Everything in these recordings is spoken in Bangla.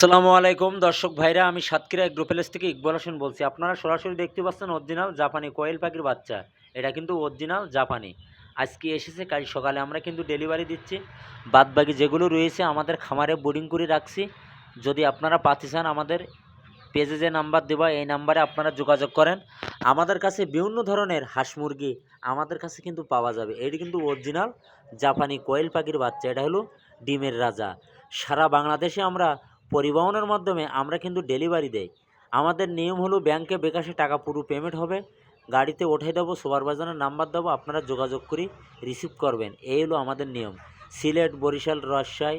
আসসালামু আলাইকুম দর্শক ভাইরা, আমি সাতক্ষীরা এগ্রো প্যালেস থেকে ইকবাল হোসেন বলছি। আপনারা সরাসরি দেখতে পাচ্ছেন অরিজিনাল জাপানি কোয়েল পাখির বাচ্চা। এটা কিন্তু অরিজিনাল জাপানি। আজকে এসেছে, কাল সকালে আমরা কিন্তু ডেলিভারি দিচ্ছি। বাদবাকি যেগুলো রয়েছে আমাদের খামারে বোর্ডিং করে রাখছি। যদি আপনারা পাতি চান, আমাদের পেজে যে নাম্বার দেওয়া, এই নাম্বারে আপনারা যোগাযোগ করেন। আমাদের কাছে বিভিন্ন ধরনের হাঁস মুরগি আমাদের কাছে কিন্তু পাওয়া যাবে। এটি কিন্তু অরিজিনাল জাপানি কোয়েল পাখির বাচ্চা। এটা হলো ডিমের রাজা। সারা বাংলাদেশে আমরা পরিবহনের মাধ্যমে আমরা কিন্তু ডেলিভারি দেই। আমাদের নিয়ম হলো ব্যাংকে বিকাশে টাকা পুরো পেমেন্ট হবে, গাড়িতে উঠাই দেবো, সুপারভাইজারের নাম্বার দেবো, আপনারা যোগাযোগ করে রিসিভ করবেন। এই হলো আমাদের নিয়ম। সিলেট, বরিশাল, রাজশাহী,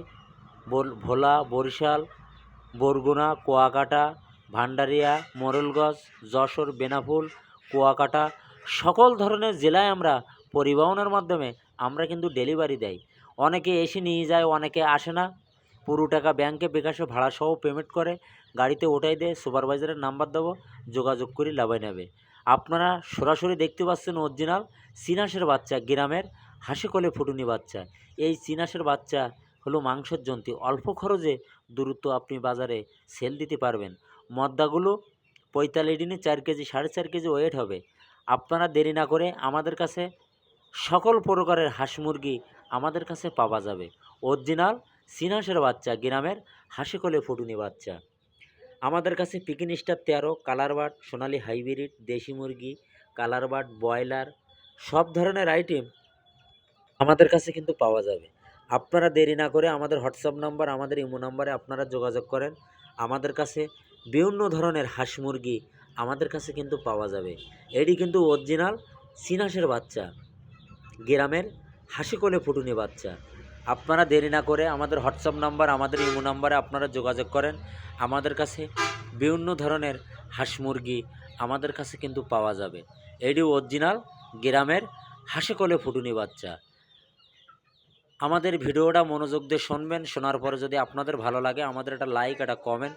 ভোলা, বরিশাল, বরগুনা, কুয়াকাটা, ভান্ডারিয়া, মোরেলগঞ্জ, যশোর, বেনাপোল, কুয়াকাটা সকল ধরনের জেলায় আমরা পরিবহনের মাধ্যমে আমরা কিন্তু ডেলিভারি দেই। অনেকে এসে নিয়ে যায়, অনেকে আসে না। পুরো টাকা ব্যাংকে বিকাশে ভাড়াসহ পেমেন্ট করে, গাড়িতে ওঠাই দেয়, সুপারভাইজারের নাম্বার দেবো, যোগাযোগ করে লাভাই নেবে। আপনারা সরাসরি দেখতে পাচ্ছেন অরিজিনাল চিনাসের বাচ্চা, গ্রামের হাসি কোলে ফুটুনি বাচ্চা। এই চিনাসের বাচ্চা হলো মাংসের জন্তি। অল্প খরচে দ্রুত আপনি বাজারে সেল দিতে পারবেন। মদ্দাগুলো 45 দিনে 4 কেজি 4.5 কেজি ওয়েট হবে। আপনারা দেরি না করে আমাদের কাছে সকল প্রকারের হাঁস মুরগি আমাদের কাছে পাওয়া যাবে। অরিজিনাল চিনাসের বাচ্চা, গ্রামের হাসি কোলে ফুটুনি বাচ্চা। আমাদের কাছে পিকিন স্টার 13, কালার বার্ড, সোনালি হাইব্রিড, দেশি মুরগি, কালার বার্ড, ব্রয়লার সব ধরনের আইটেম আমাদের কাছে কিন্তু পাওয়া যাবে। আপনারা দেরি না করে আমাদের হোয়াটসঅ্যাপ নাম্বার, আমাদের ইমো নাম্বারে আপনারা যোগাযোগ করেন। আমাদের কাছে বিভিন্ন ধরনের হাঁস মুরগি আমাদের কাছে কিন্তু পাওয়া যাবে। এটি কিন্তু অরিজিনাল চিনাসের বাচ্চা, গ্রামের হাসি কোলে ফুটুনি বাচ্চা। আপনারা দেরি না করে আমাদের হোয়াটসঅ্যাপ নাম্বার, আমাদের ইমো নাম্বারে আপনারা যোগাযোগ করেন। আমাদের কাছে বিভিন্ন ধরনের হাঁস মুরগি আমাদের কাছে কিন্তু পাওয়া যাবে। এটি অরিজিনাল গ্রামের হাসি কোলে ফুটুনি বাচ্চা। আমাদের ভিডিওটা মনোযোগ দিয়ে শুনবেন। শোনার পরে যদি আপনাদের ভালো লাগে, আমাদের একটা লাইক, একটা কমেন্ট।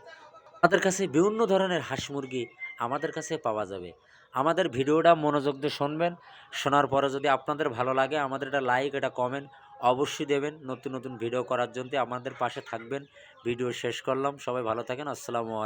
আমাদের কাছে বিভিন্ন ধরনের হাঁস মুরগি আমাদের কাছে পাওয়া যাবে। আমাদের ভিডিওটা মনোযোগ দিয়ে শুনবেন। শোনার পরে যদি আপনাদের ভালো লাগে, আমাদের একটা লাইক, একটা কমেন্ট অবশ্যই দেবেন। নতুন নতুন ভিডিও করার জন্য আমাদের পাশে থাকবেন। ভিডিও শেষ করলাম। সবাই ভালো থাকেন। আসসালামু আলাইকুম।